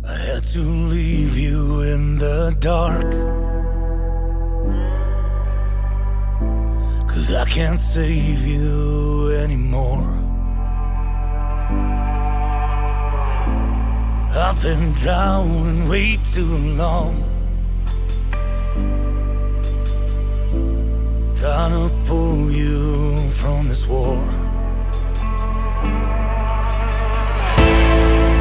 I had to leave you in the dark, 'cause I can't save you anymore. I've been drowning way too long, trying to pull you from this war.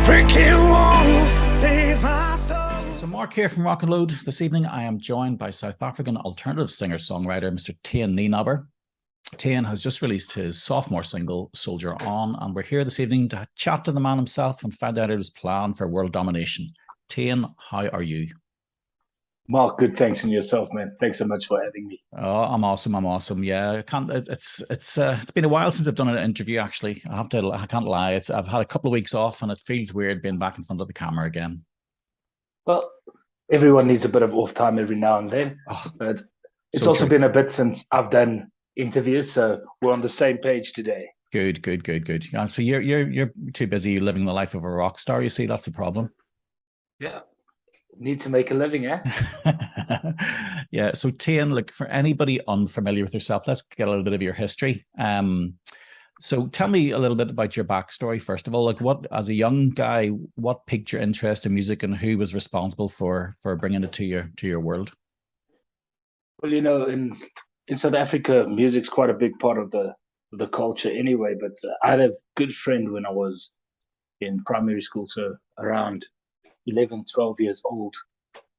Bricky walls save my soul. So Mark here from Rock and Load. This evening I am joined by South African alternative singer-songwriter Mr. Tian Nienaber. Tian has just released his sophomore single, Soldier On, and we're here this evening to chat to the man himself and find out his plan for world domination. Tian, how are you? Mark, good, thanks, and yourself, man. Thanks so much for having me. Oh, I'm awesome. Yeah, I can't. It's been a while since I've done an interview. Actually, I can't lie. I've had a couple of weeks off, and it feels weird being back in front of the camera again. Well, everyone needs a bit of off time every now and then. So it's so also true. Been a bit since I've done interviews, so we're on the same page today. Good. Yeah, so you're too busy living the life of a rock star. You see, that's the problem. Yeah. Need to make a living, eh? Yeah. So Tian, like, for anybody unfamiliar with yourself, let's get a little bit of your history. So tell me a little bit about your backstory, first of all. Like, what, as a young guy, what piqued your interest in music, and who was responsible for bringing it to your world? Well, you know, in South Africa, music's quite a big part of the culture anyway. But I had a good friend when I was in primary school, so around 11, 12 years old,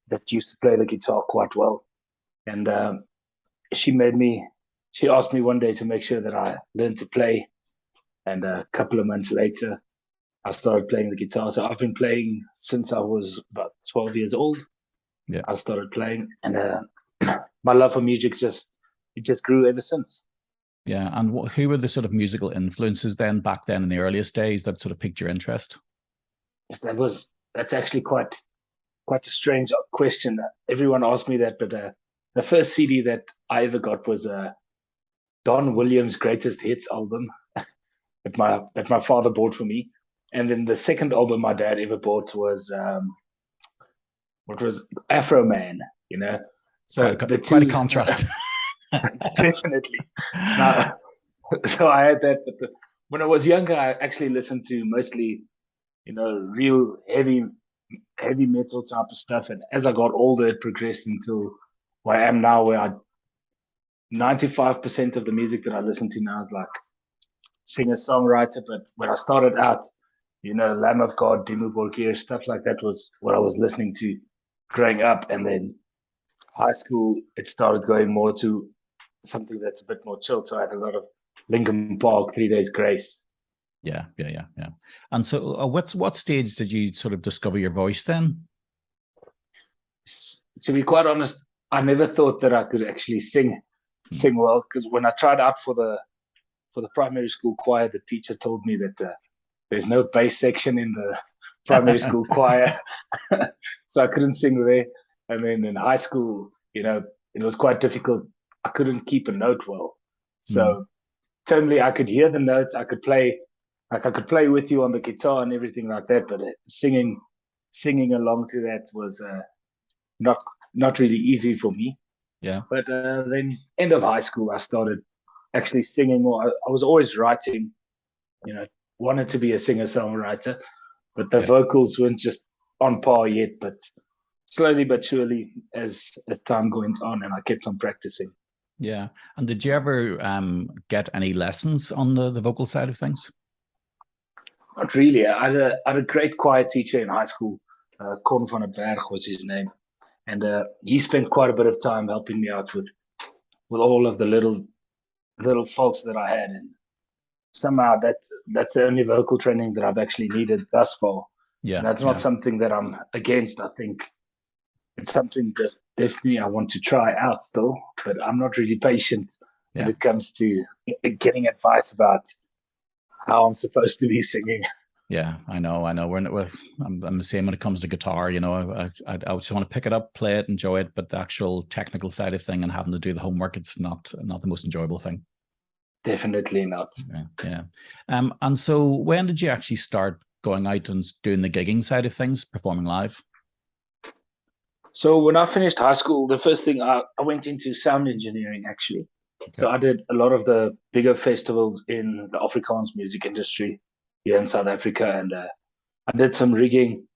that used to play the guitar quite well. And she asked me one day to make sure that I learned to play. And a couple of months later, I started playing the guitar. So I've been playing since I was about 12 years old. Yeah, I started playing, and my love for music just grew ever since. Yeah. And who were the sort of musical influences then, back then in the earliest days, that sort of piqued your interest? Yes, that's actually quite a strange question. Everyone asked me that, but the first CD that I ever got was Don Williams' Greatest Hits album that my father bought for me. And then the second album my dad ever bought was what was Afro Man, you know. So quite a contrast. Definitely. Now, so I had that, but when I was younger, I actually listened to mostly, you know, real heavy metal type of stuff. And as I got older, it progressed until where I am now, where 95% of the music that I listen to now is like singer-songwriter. But when I started out, you know, Lamb of God, Dimmu Borgir, stuff like that was what I was listening to growing up. And then high school, it started going more to something that's a bit more chill. So I had a lot of Linkin Park, 3 Days Grace. Yeah. And so what stage did you sort of discover your voice then? To be quite honest, I never thought that I could actually sing well, because when I tried out for the primary school choir, the teacher told me that there's no bass section in the primary school choir, so I couldn't sing there. And then in high school, you know, it was quite difficult. I couldn't keep a note well, so certainly I could hear the notes. I could play with you on the guitar and everything like that, but singing along to that was not really easy for me. Yeah. But then end of high school, I started actually singing more. I was always writing, you know, wanted to be a singer-songwriter, but the vocals weren't just on par yet. But slowly but surely, as time went on, and I kept on practicing. Yeah. And did you ever get any lessons on the vocal side of things? Not really. I had a great choir teacher in high school. Con van der Berg was his name. And he spent quite a bit of time helping me out with all of the little faults that I had. And somehow that's the only vocal training that I've actually needed thus far. Yeah. And that's not something that I'm against. I think it's something that definitely I want to try out still, but I'm not really patient when it comes to getting advice about how I'm supposed to be singing. Yeah, I know. I'm the same when it comes to guitar. You know, I just want to pick it up, play it, enjoy it, but the actual technical side of thing and having to do the homework, it's not the most enjoyable thing. Definitely not. Yeah. And so when did you actually start going out and doing the gigging side of things, performing live? So when I finished high school, the first thing I went into sound engineering actually. Okay. So I did a lot of the bigger festivals in the Afrikaans music industry here in South Africa, and I did some rigging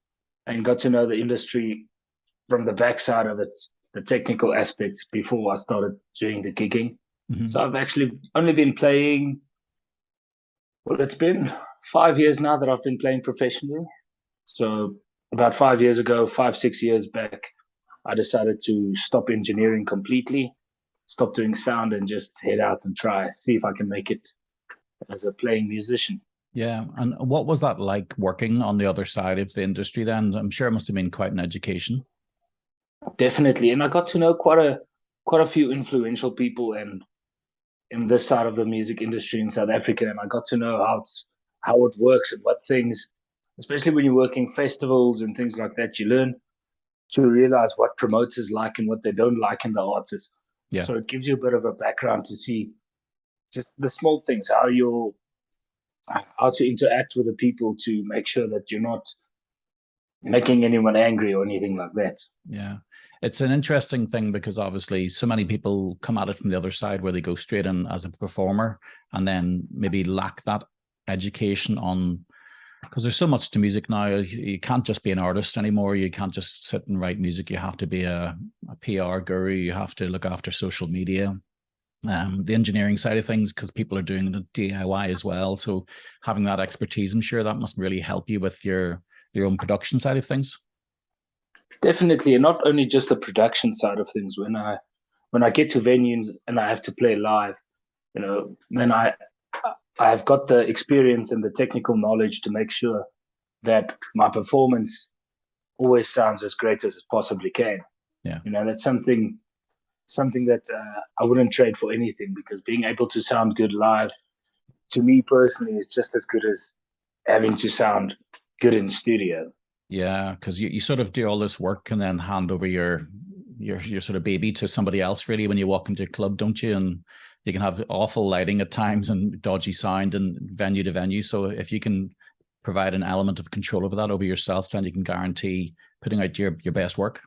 and got to know the industry from the backside of it, the technical aspects before I started doing the gigging. Mm-hmm. So I've actually only been playing, well, it's been 5 years now that I've been playing professionally. So about 5 years ago, 5, 6 years back, I decided to stop engineering completely, stop doing sound, and just head out and see if I can make it as a playing musician. Yeah. And what was that like working on the other side of the industry then? I'm sure it must have been quite an education. Definitely. And I got to know quite a few influential people and in this side of the music industry in South Africa. And I got to know how it works and what things, especially when you're working festivals and things like that, you learn to realize what promoters like and what they don't like in the artists. Yeah. So it gives you a bit of a background to see just the small things, how to interact with the people to make sure that you're not making anyone angry or anything like that. Yeah. It's an interesting thing because obviously so many people come at it from the other side where they go straight in as a performer and then maybe lack that education on, because there's so much to music now. You can't just be an artist anymore. You can't just sit and write music. You have to be a PR guru. You have to look after social media, the engineering side of things, because people are doing the DIY as well. So having that expertise, I'm sure that must really help you with your own production side of things. Definitely, and not only just the production side of things. When I get to venues and I have to play live, then I've got the experience and the technical knowledge to make sure that my performance always sounds as great as it possibly can. Yeah, That's something that I wouldn't trade for anything, because being able to sound good live, to me personally, is just as good as having to sound good in studio. Yeah, because you sort of do all this work and then hand over your sort of baby to somebody else really when you walk into a club, don't you? And you can have awful lighting at times and dodgy sound and venue to venue. So if you can provide an element of control over that over yourself, then you can guarantee putting out your best work.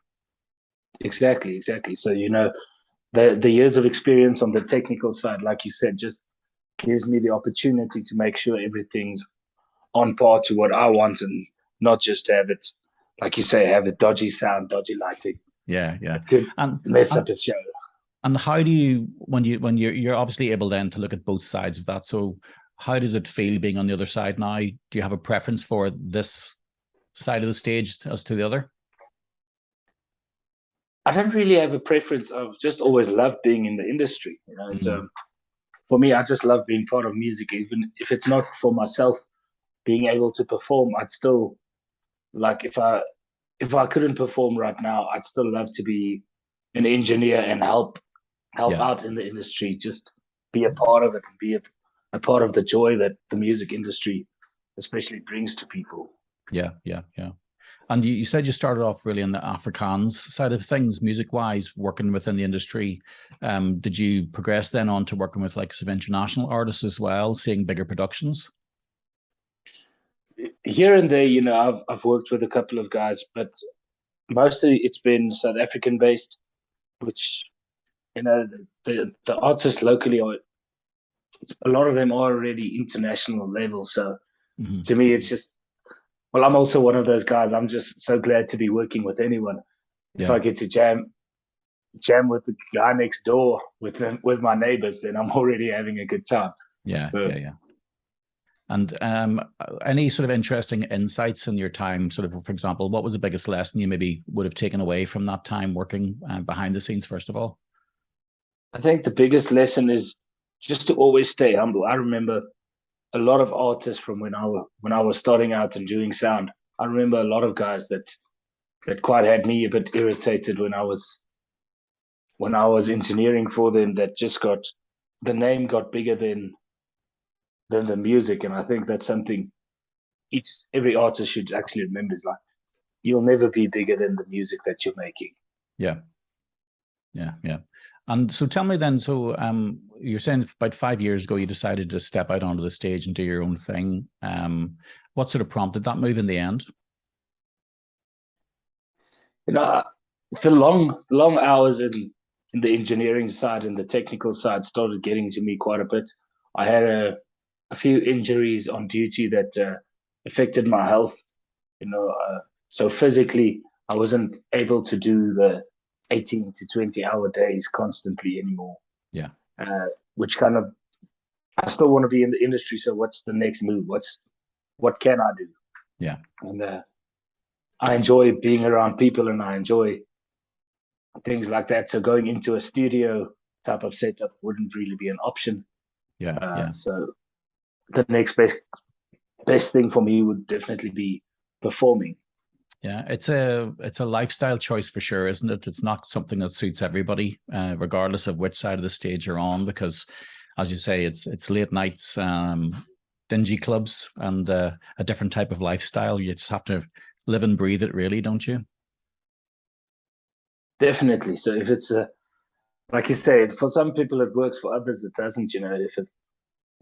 Exactly. So the years of experience on the technical side, like you said, just gives me the opportunity to make sure everything's on par to what I want, and not just have it, like you say, have a dodgy sound, dodgy lighting. Yeah. It could mess up a show. And how do you, when you're obviously able then to look at both sides of that, so how does it feel being on the other side now? Do you have a preference for this side of the stage as to the other? I don't really have a preference. I've just always loved being in the industry. It's for me, I just love being part of music, even if it's not for myself. Being able to perform, I'd still like, if I couldn't perform right now, I'd still love to be an engineer and help out in the industry. Just be a part of it and be a part of the joy that the music industry especially brings to people. Yeah. And you said you started off really in the Afrikaans side of things, music-wise, working within the industry. Did you progress then on to working with like some international artists as well, seeing bigger productions? Here and there, I've worked with a couple of guys, but mostly it's been South African based, which the artists locally are, a lot of them are already international level. So to me, it's just, well, I'm also one of those guys. I'm just so glad to be working with anyone. If I get to jam with the guy next door with my neighbors, then I'm already having a good time. Yeah. And any sort of interesting insights in your time, sort of, for example, what was the biggest lesson you maybe would have taken away from that time working behind the scenes, first of all? I think the biggest lesson is just to always stay humble. I remember a lot of artists from when I was starting out and doing sound. I remember a lot of guys that quite had me a bit irritated when I was engineering for them, that just the name got bigger than the music. And I think that's something every artist should actually remember, is like, you'll never be bigger than the music that you're making. Yeah. And so tell me then, so you're saying about 5 years ago, you decided to step out onto the stage and do your own thing. What sort of prompted that move in the end? You know, the long hours in the engineering side and the technical side started getting to me quite a bit. I had a few injuries on duty that affected my health. So physically, I wasn't able to do the 18 to 20-hour days constantly anymore. Yeah. Which kind of, I still want to be in the industry. So what's the next move? What can I do? Yeah. And I enjoy being around people, and I enjoy things like that. So going into a studio type of setup wouldn't really be an option. Yeah. So the next best thing for me would definitely be performing. Yeah, it's a lifestyle choice for sure, isn't it? It's not something that suits everybody, regardless of which side of the stage you're on, because, as you say, it's late nights, dingy clubs, and a different type of lifestyle. You just have to live and breathe it, really, don't you? Definitely. So if it's like you say, for some people it works, for others it doesn't.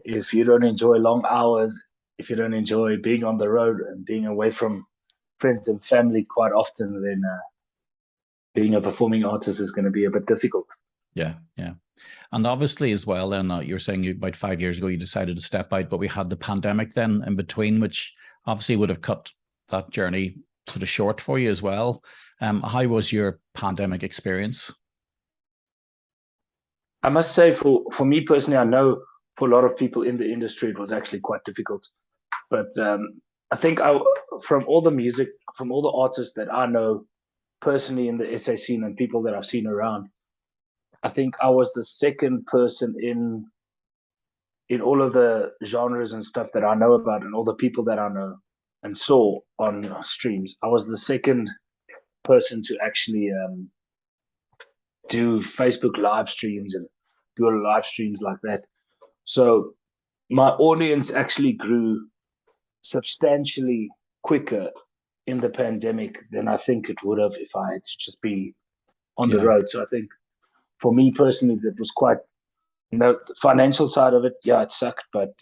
If you don't enjoy long hours, if you don't enjoy being on the road and being away from friends and family quite often, then being a performing artist is going to be a bit difficult. Yeah. And obviously as well, then you're saying about 5 years ago you decided to step out, but we had the pandemic then in between, which obviously would have cut that journey sort of short for you as well. How was your pandemic experience? I must say, for me personally, I know for a lot of people in the industry it was actually quite difficult. But I think from all the artists that I know personally in the SA scene and people that I've seen around, I think I was the second person in all of the genres and stuff that I know about, and all the people that I know and saw on streams. I was the second person to actually do Facebook live streams and do live streams like that. So my audience actually grew substantially quicker in the pandemic than I think it would have if I had to just be on the road. So I think for me personally, that was quite, the financial side of it, yeah, it sucked, but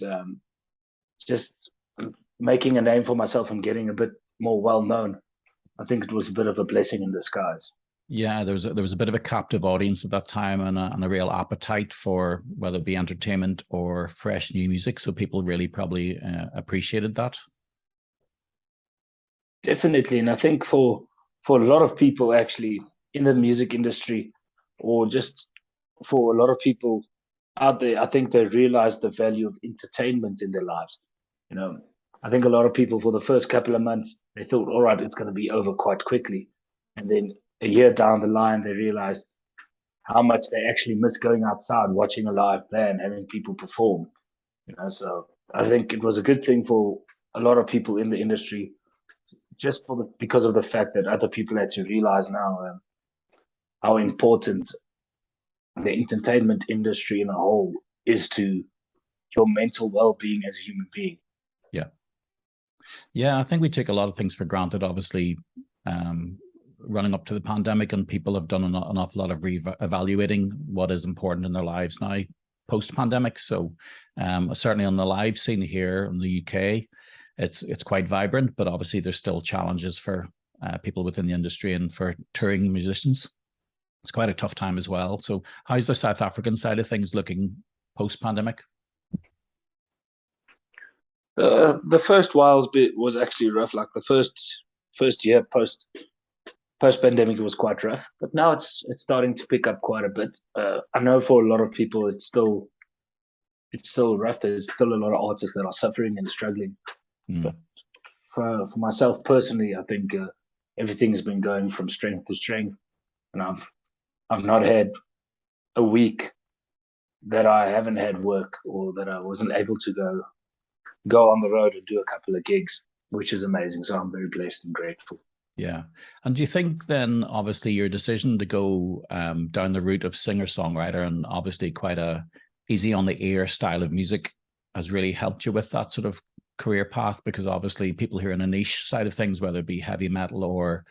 just making a name for myself and getting a bit more well known, I think it was a bit of a blessing in disguise. Yeah, there was a bit of a captive audience at that time, and a real appetite for whether it be entertainment or fresh new music. So people really probably appreciated that. Definitely, and I think for a lot of people actually in the music industry, or just for a lot of people out there, I think they realize the value of entertainment in their lives. I think a lot of people for the first couple of months, they thought, all right, it's going to be over quite quickly. And then a year down the line, they realized how much they actually miss going outside, watching a live band, having people perform. So I think it was a good thing for a lot of people in the industry, just because of the fact that other people had to realize now how important the entertainment industry in a whole is to your mental well-being as a human being. Yeah, I think we take a lot of things for granted, obviously, running up to the pandemic, and people have done an awful lot of evaluating what is important in their lives now post-pandemic. So certainly on the live scene here in the UK, it's quite vibrant, but obviously there's still challenges for people within the industry and for touring musicians. It's quite a tough time as well. So how's the South African side of things looking post-pandemic? The first whiles bit was actually rough. Like the first year post pandemic was quite rough, but now it's starting to pick up quite a bit. I know for a lot of people it's still rough. There's still a lot of artists that are suffering and struggling. But for myself personally, I think everything's been going from strength to strength, and I've not had a week that I haven't had work or that I wasn't able to go on the road and do a couple of gigs, which is amazing. So I'm very blessed and grateful. Yeah. And do you think then, obviously, your decision to go down the route of singer-songwriter, and obviously quite a easy on the ear style of music, has really helped you with that sort of career path? Because obviously people who are in a niche side of things, whether it be heavy metal or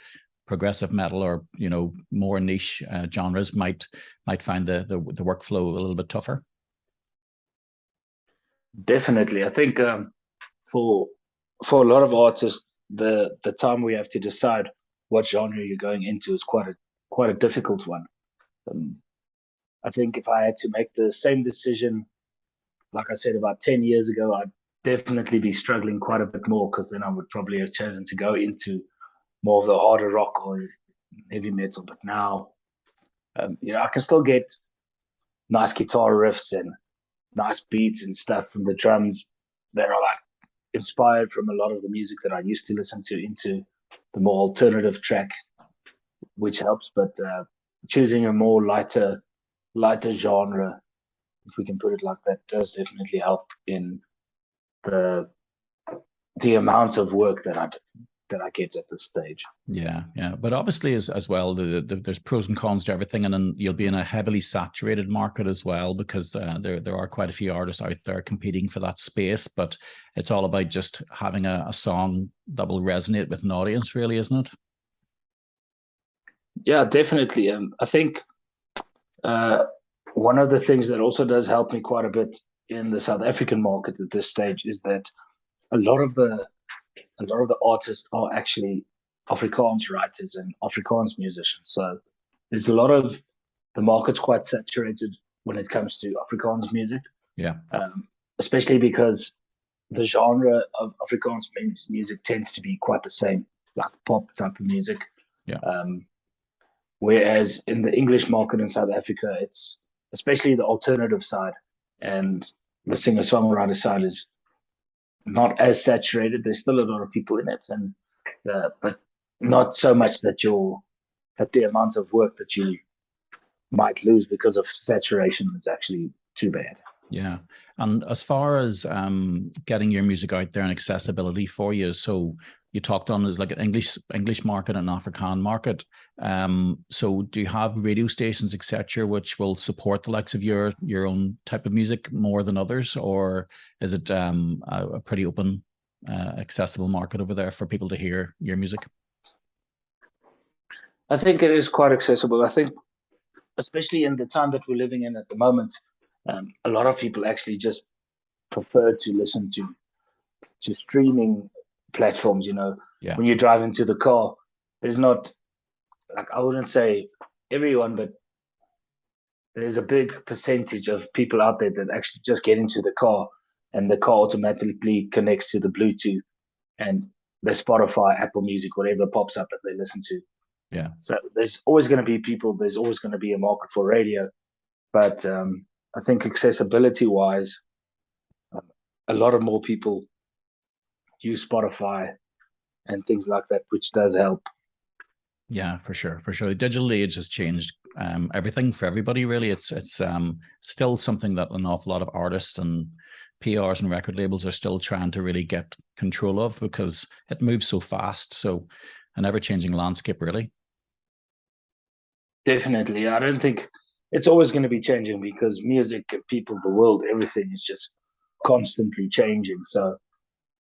progressive metal or more niche genres might find the workflow a little bit tougher? Definitely. I think for a lot of artists, the time we have to decide what genre you're going into is quite a difficult one. I think if I had to make the same decision, like I said, about 10 years ago, I'd definitely be struggling quite a bit more, because then I would probably have chosen to go into more of the harder rock or heavy metal. But now, I can still get nice guitar riffs and nice beats and stuff from the drums that are like inspired from a lot of the music that I used to listen to into the more alternative track, which helps. But choosing a more lighter genre, if we can put it like that, does definitely help in the amount of work that I get at this stage. Yeah. But obviously, as well, there's pros and cons to everything, and then you'll be in a heavily saturated market as well, because there are quite a few artists out there competing for that space. But it's all about just having a song that will resonate with an audience, really, isn't it? Yeah, definitely. I think one of the things that also does help me quite a bit in the South African market at this stage is that a lot of the artists are actually Afrikaans writers and Afrikaans musicians. So there's a lot of the market's quite saturated when it comes to Afrikaans music. Yeah. Especially because the genre of Afrikaans music tends to be quite the same, like pop type of music. Yeah. Whereas in the English market in South Africa, it's especially the alternative side and the singer-songwriter side is not as saturated. There's still a lot of people in it, and but not so much that the amount of work that you might lose because of saturation is actually too bad. Yeah. And as far as getting your music out there and accessibility for you, so you talked on as like an English market and Afrikaan market. So do you have radio stations, etc., which will support the likes of your own type of music more than others, or is it a pretty open, accessible market over there for people to hear your music? I think it is quite accessible. I think, especially in the time that we're living in at the moment, a lot of people actually just prefer to listen to streaming platforms. Yeah. When you drive into the car, there's not, like, I wouldn't say everyone, but there's a big percentage of people out there that actually just get into the car and the car automatically connects to the Bluetooth and the Spotify, Apple Music, whatever pops up that they listen to. Yeah. So there's always going to be people, there's always going to be a market for radio. But I think accessibility wise, a lot of more people use Spotify and things like that, which does help. Yeah, for sure. The digital age has changed everything for everybody, really. It's still something that an awful lot of artists and PRs and record labels are still trying to really get control of, because it moves so fast. So an ever-changing landscape, really. Definitely. I don't think it's always going to be changing, because music, people, the world, everything is just constantly changing. So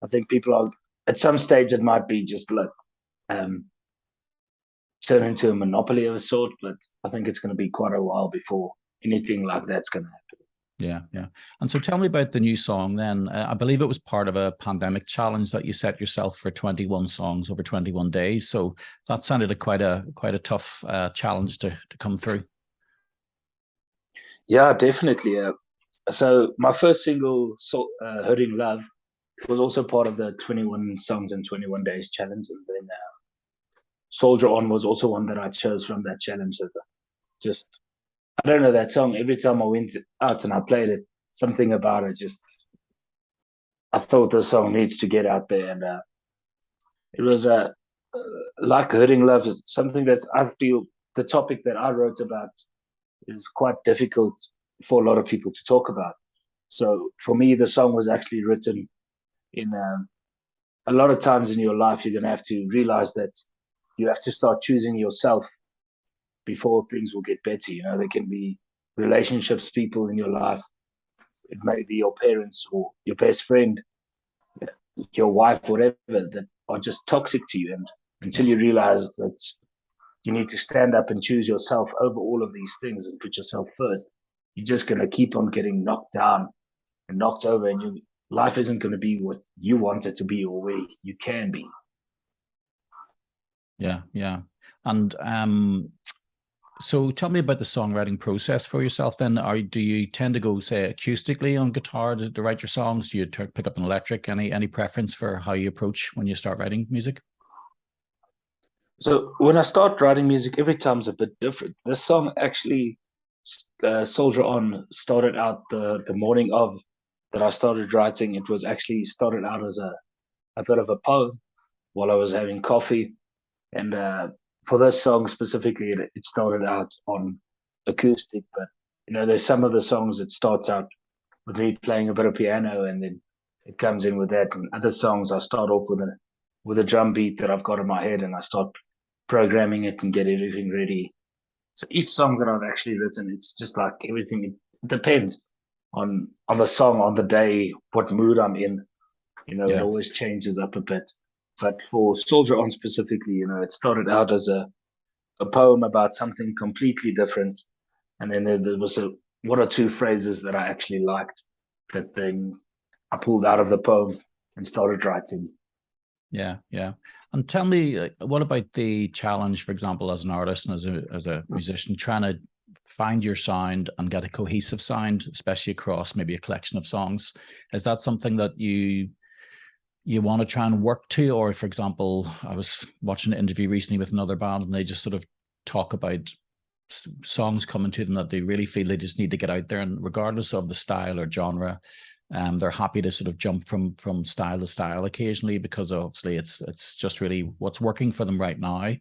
I think people are, at some stage, it might be just like turn into a monopoly of a sort, but I think it's going to be quite a while before anything like that's going to happen. Yeah. And so tell me about the new song then. I believe it was part of a pandemic challenge that you set yourself for 21 songs over 21 days. So that sounded like quite a tough challenge to come through. Yeah, definitely. So my first single, Hurting Love, was also part of the 21 songs in 21 days challenge. And then Soldier On was also one that I chose from that challenge. I don't know, that song, every time I went out and I played it, something about it I thought the song needs to get out there. And it was like Hurting Love is something that I feel the topic that I wrote about is quite difficult for a lot of people to talk about. So for me, the song was actually written in a lot of times in your life, you're going to have to realize that you have to start choosing yourself before things will get better. There can be relationships, people in your life. It may be your parents or your best friend, your wife, whatever, that are just toxic to you. And until you realize that you need to stand up and choose yourself over all of these things and put yourself first, you're just going to keep on getting knocked down and knocked over, and life isn't going to be what you want it to be or where you can be. Yeah, yeah. And so tell me about the songwriting process for yourself then. Do you tend to go, say, acoustically on guitar to write your songs? Do you pick up an electric? Any preference for how you approach when you start writing music? So when I start writing music, every time's a bit different. This song actually, Soldier On, started out the morning of that I started writing. It was actually started out as a bit of a poem while I was having coffee. And for this song specifically, it started out on acoustic. But, there's some of the songs that starts out with me playing a bit of piano, and then it comes in with that. And other songs, I start off with a drum beat that I've got in my head, and I start programming it and get everything ready. So each song that I've actually written, it's just like everything. It depends on the song, on the day, what mood I'm in. It always changes up a bit. But for Soldier On specifically, it started out as a poem about something completely different. And then there was one or two phrases that I actually liked that then I pulled out of the poem and started writing. Yeah, yeah. And tell me, what about the challenge, for example, as an artist and as a musician, trying to find your sound and get a cohesive sound, especially across maybe a collection of songs? Is that something that you want to try and work to? Or, for example, I was watching an interview recently with another band, and they just sort of talk about songs coming to them that they really feel they just need to get out there, and regardless of the style or genre, they're happy to sort of jump from style to style occasionally, because obviously it's just really what's working for them right now. Are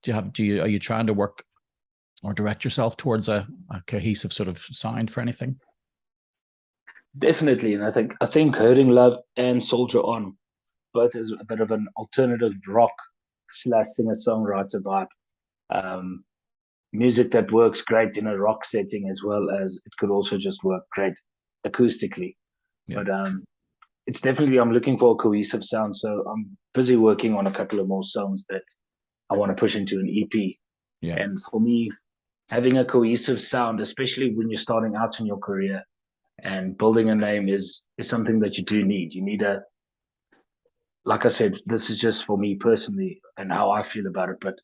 you trying to work or direct yourself towards a cohesive sort of sound for anything? Definitely, and I think Hurting Love and Soldier On both is a bit of an alternative rock / singer-songwriter vibe. Music that works great in a rock setting, as well as it could also just work great acoustically. Yeah. But it's definitely, I'm looking for a cohesive sound. So I'm busy working on a couple of more songs that I want to push into an EP. Yeah. And for me, having a cohesive sound, especially when you're starting out in your career and building a name, is something that you do need. You need like I said, this is just for me personally and how I feel about it. But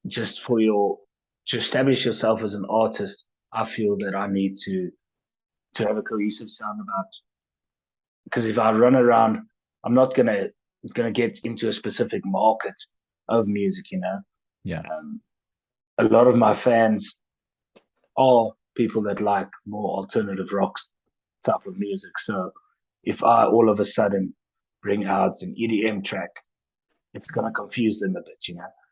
just to establish yourself as an artist, I feel that I need to have a cohesive sound about. Because if I run around, I'm not gonna get into a specific market of music, Yeah. A lot of my fans are people that like more alternative rock type of music. So if I all of a sudden bring out an EDM track, it's gonna confuse them a bit,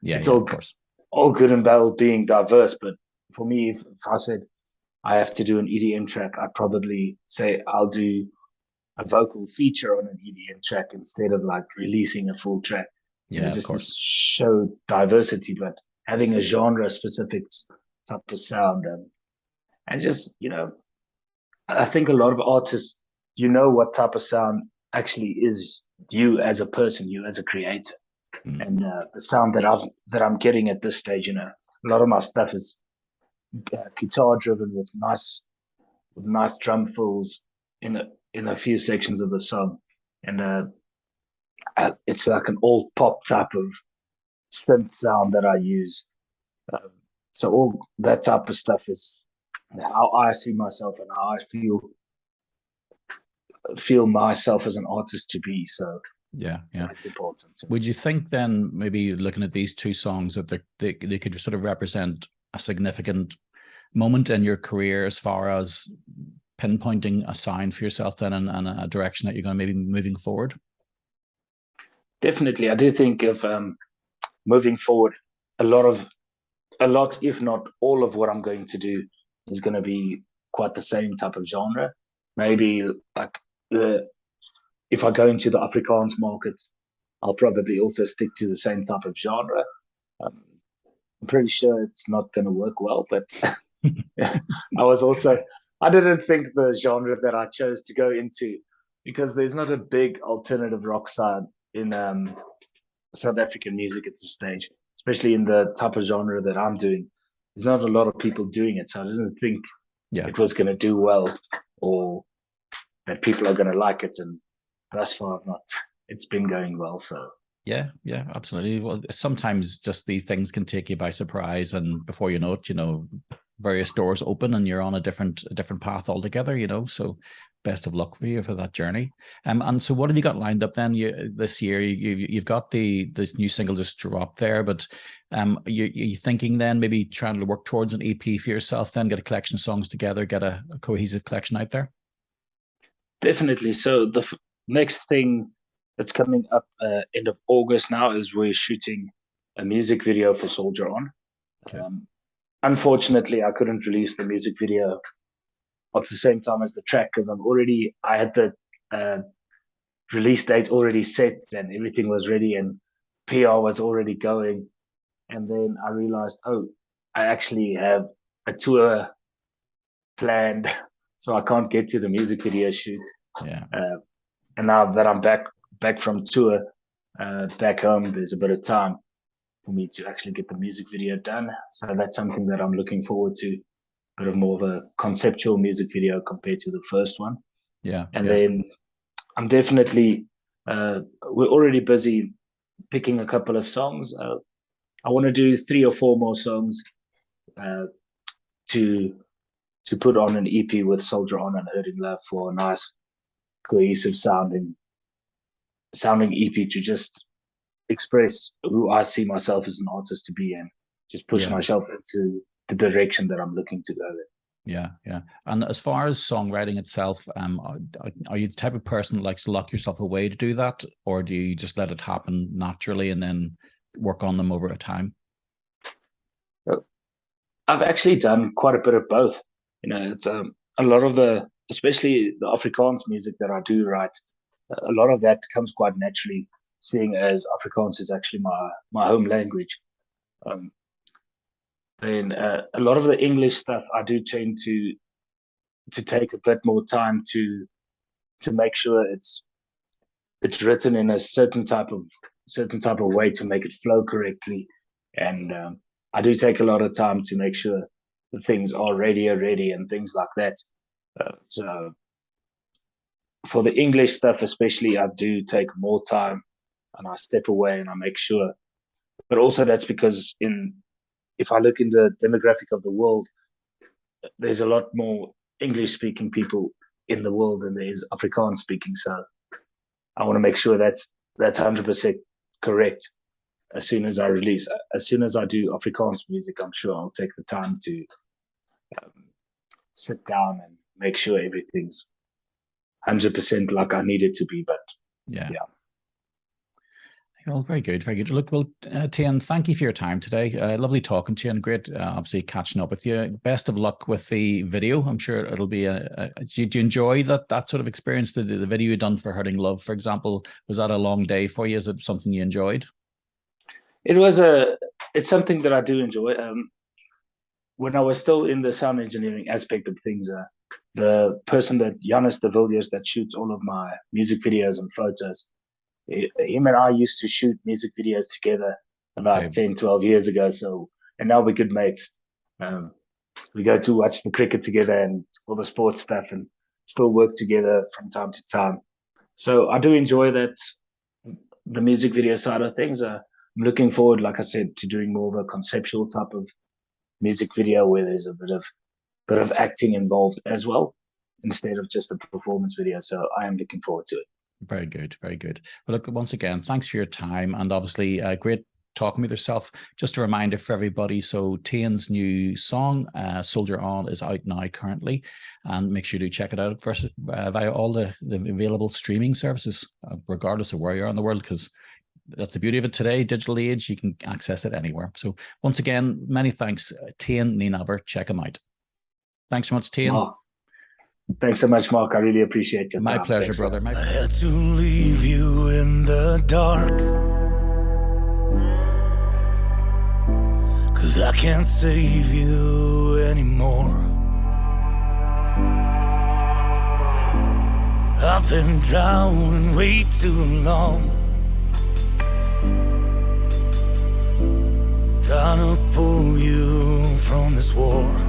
Yeah, it's of course. All good and well being diverse, but for me, if I said I have to do an EDM track, I'd probably say I'll do a vocal feature on an EDM track instead of like releasing a full track. Yeah, just of course. To show diversity, but having a genre specific type of sound, and just I think a lot of artists, what type of sound actually is you as a person, you as a creator. And the sound that I'm getting at this stage, a lot of my stuff is guitar driven with nice drum fills in a few sections of the song, and it's like an old pop type of synth sound that I use. So all that type of stuff is how I see myself and how I feel myself as an artist to be. So yeah, it's important. Would you think then, maybe looking at these two songs, that they could sort of represent a significant moment in your career as far as pinpointing a sign for yourself then, and a direction that you're going to maybe be moving forward? Definitely. I do think of moving forward, a lot, if not all of what I'm going to do is going to be quite the same type of genre. Maybe like if I go into the Afrikaans market, I'll probably also stick to the same type of genre. I'm pretty sure it's not going to work well, but I didn't think the genre that I chose to go into, because there's not a big alternative rock side in South African music at this stage. especially in the type of genre that I'm doing, there's not a lot of people doing it. So I didn't think it was going to do well or that people are going to like it. And thus far, it's been going well. So yeah, absolutely. Well, sometimes just these things can take you by surprise, and before you know it, various doors open and you're on a different path altogether. So best of luck for you for that journey. And so what have you got lined up then? This year you've got this new single just dropped there, but you thinking then maybe trying to work towards an EP for yourself, then get a collection of songs together, get a cohesive collection out there? Definitely. So the next thing that's coming up end of August now is we're shooting a music video for Soldier On. Okay. Unfortunately, I couldn't release the music video at the same time as the track because I had the release date already set and everything was ready and PR was already going. And then I realized, I actually have a tour planned, so I can't get to the music video shoot. Yeah. And now that I'm back from tour, back home, there's a bit of time for me to actually get the music video done. So that's something that I'm looking forward to. A bit of more of a conceptual music video compared to the first one. Yeah. And then I'm definitely, we're already busy picking a couple of songs. I want to do 3 or 4 more songs to put on an EP with Soldier On and Hurting Love for a nice cohesive sounding EP to just express who I see myself as an artist to be and just push myself into the direction that I'm looking to go in. Yeah. And as far as songwriting itself, are you the type of person that likes to lock yourself away to do that, or do you just let it happen naturally and then work on them over a time? I've actually done quite a bit of both. It's a lot of especially the Afrikaans music that I do write, a lot of that comes quite naturally, seeing as Afrikaans is actually my home language. Then a lot of the English stuff I do tend to take a bit more time to make sure it's written in a certain type of way to make it flow correctly, and I do take a lot of time to make sure the things are ready and things like that. So for the English stuff especially, I do take more time and I step away and I make sure. But also that's because if I look in the demographic of the world, there's a lot more English-speaking people in the world than there is Afrikaans-speaking. So I want to make sure that's 100% correct as soon as I release. As soon as I do Afrikaans music, I'm sure I'll take the time to sit down and make sure everything's 100% like I need it to be. But yeah. Well, very good, very good. Look, well, Tian, thank you for your time today. Lovely talking to you and great, obviously, catching up with you. Best of luck with the video. I'm sure it'll be did you enjoy that sort of experience? The video you done for Hurting Love, for example, was that a long day for you? Is it something you enjoyed? It's something that I do enjoy. When I was still in the sound engineering aspect of things, the person that Janus de Villiers that shoots all of my music videos and photos, him and I used to shoot music videos together about 10, 12 years ago. So, and now we're good mates. We go to watch the cricket together and all the sports stuff and still work together from time to time. So I do enjoy that, the music video side of things. I'm looking forward, like I said, to doing more of a conceptual type of music video where there's a bit of acting involved as well, instead of just a performance video. So I am looking forward to it. Very good, very good. Well, look, once again, thanks for your time, and obviously great talking with yourself. Just a reminder for everybody, so Tian's new song, Soldier On, is out now currently, and make sure to check it out first, via all the available streaming services, regardless of where you are in the world, because that's the beauty of it today, digital age, you can access it anywhere. So once again, many thanks, Tian Nienaber. Check him out. Thanks so much, Tian. Oh, thanks so much, Mark. I really appreciate your time. My pleasure, brother. I had to leave you in the dark, 'cause I can't save you anymore. I've been drowning way too long. gonna pull you from this war.